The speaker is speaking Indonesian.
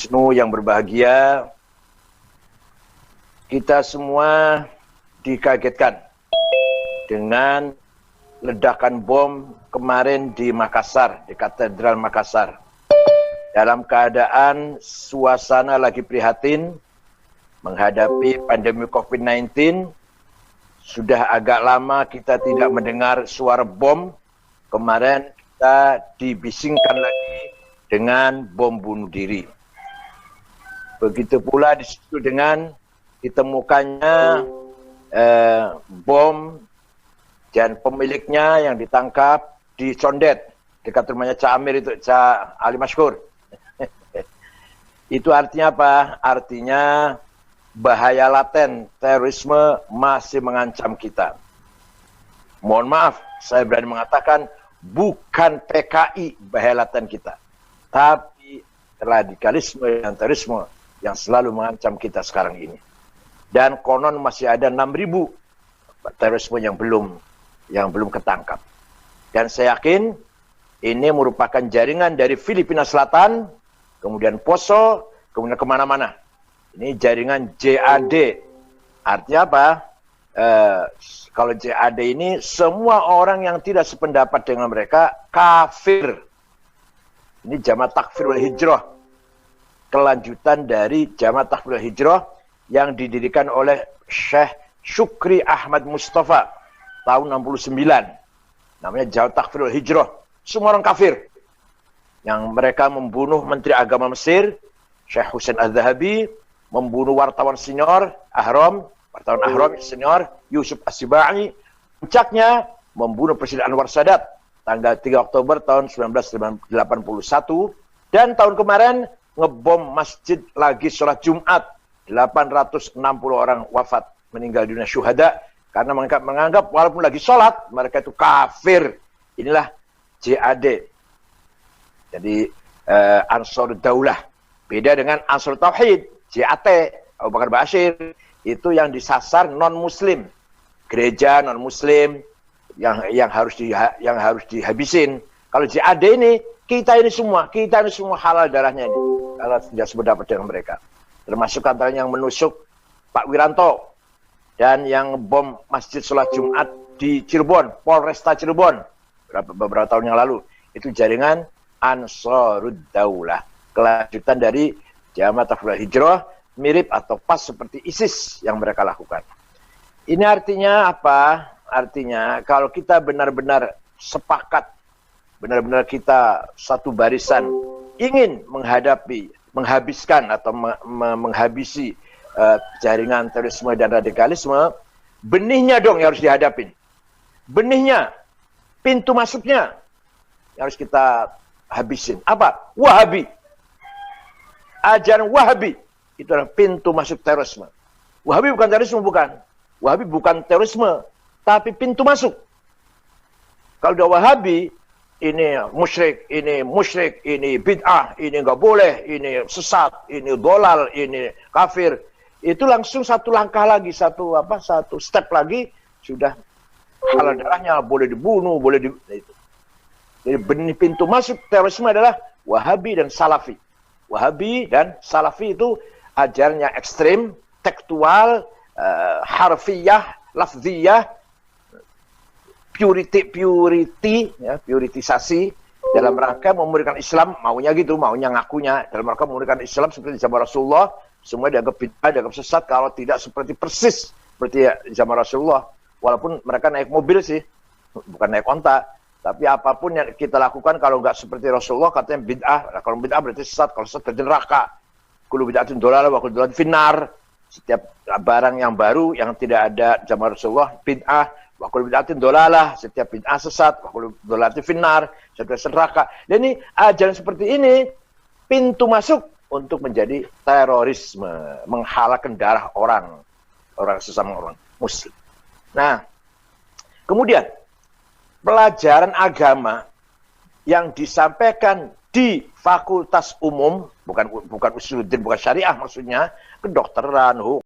Wisnu yang berbahagia, kita semua dikagetkan dengan ledakan bom kemarin di Makassar, di Katedral Makassar. Dalam keadaan suasana lagi prihatin menghadapi pandemi COVID-19, sudah agak lama kita tidak mendengar suara bom. Kemarin kita dibisingkan lagi dengan bom bunuh diri. Begitu pula di situ dengan ditemukannya bom dan pemiliknya yang ditangkap di Condet, dekat rumahnya Cak Amir itu, Cak Ali Mashkur. Itu artinya apa? Artinya bahaya laten terorisme masih mengancam kita. Mohon maaf, saya berani mengatakan bukan PKI bahaya laten kita, tapi radikalisme dan terorisme yang selalu mengancam kita sekarang ini. Dan konon masih ada 6.000 terorisme yang belum ketangkap. Dan saya yakin ini merupakan jaringan dari Filipina Selatan, kemudian Poso, kemudian kemana-mana. Ini jaringan JAD. Artinya apa? Kalau JAD ini semua orang yang tidak sependapat dengan mereka kafir. Ini Jamaah Takfir wal Hijrah, kelanjutan dari Jamaah Takfir wal Hijrah yang didirikan oleh Syekh Syukri Ahmad Mustafa tahun 69. Namanya Jamaah Takfir wal Hijrah. Semua orang kafir. Yang mereka membunuh Menteri Agama Mesir, Syekh Hussein Al-Zahabi, membunuh wartawan senior Ahram, wartawan Ahram senior Yusuf As-Sibai, puncaknya membunuh Presiden Anwar Sadat tanggal 3 Oktober tahun 1981, dan tahun kemarin ngebom masjid lagi sholat Jumat, 860 orang wafat meninggal dunia syuhada karena menganggap walaupun lagi sholat mereka itu kafir. Inilah JAD. Jadi Ansar Daulah. Beda dengan Ansar Tauhid, JAT, Abu Bakar Bashir, itu yang disasar non-muslim. Gereja non-muslim yang harus dihabisin. Kalau JAD ini, kita ini semua halal darahnya ini. Kalau tidak sependapat dengan mereka. Termasuk antaranya yang menusuk Pak Wiranto dan yang bom Masjid Sholat Jumat di Cirebon, Polresta Cirebon beberapa tahun yang lalu. Itu jaringan Ansarud Daulah, kelanjutan dari Jamaah Takfir wal Hijrah, mirip atau pas seperti ISIS yang mereka lakukan. Ini artinya apa? Artinya kalau kita benar-benar sepakat, benar-benar kita satu barisan ingin menghabiskan atau menghabisi jaringan terorisme dan radikalisme, benihnya dong yang harus dihadapin. Benihnya, pintu masuknya yang harus kita habisin. Apa? Wahabi. Ajaran Wahabi itu adalah pintu masuk terorisme. Wahabi bukan terorisme, bukan. Wahabi bukan terorisme, tapi pintu masuk. Kalau udah Wahabi, ini musyrik, ini bid'ah, ini nggak boleh, ini sesat, ini dolal, ini kafir. Itu langsung satu langkah lagi, satu step lagi, sudah halal darahnya, boleh dibunuh, boleh itu. Jadi benih pintu masuk terorisme adalah Wahabi dan Salafi. Wahabi dan Salafi itu ajarannya ekstrim, tekstual, harfiyah, lafziyah, puritisasi dalam rangka memurnikan Islam, maunya gitu, maunya ngakunya dalam rangka memurnikan Islam seperti zaman Rasulullah. Semua dianggap bid'ah, dianggap sesat kalau tidak seperti persis seperti zaman Rasulullah. Walaupun mereka naik mobil sih, bukan naik onta. Tapi apapun yang kita lakukan kalau nggak seperti Rasulullah katanya bid'ah. Nah, kalau bid'ah berarti sesat, kalau sesat berarti neraka. Kullu bid'atin dhalalah wa kullu dhalalatin finnar. Setiap barang yang baru yang tidak ada zaman Rasulullah bid'ah, wa kullu bid'atin dhalalah. Setiap bid'ah sesat, wa kullu dhalalatin finnar. Setiap neraka. Dan ini ajaran seperti ini pintu masuk untuk menjadi terorisme, menghalakkan darah orang sesama orang muslim. Nah, kemudian pelajaran agama yang disampaikan di fakultas umum, bukan usuluddin, bukan syariah maksudnya, kedokteran, hukum,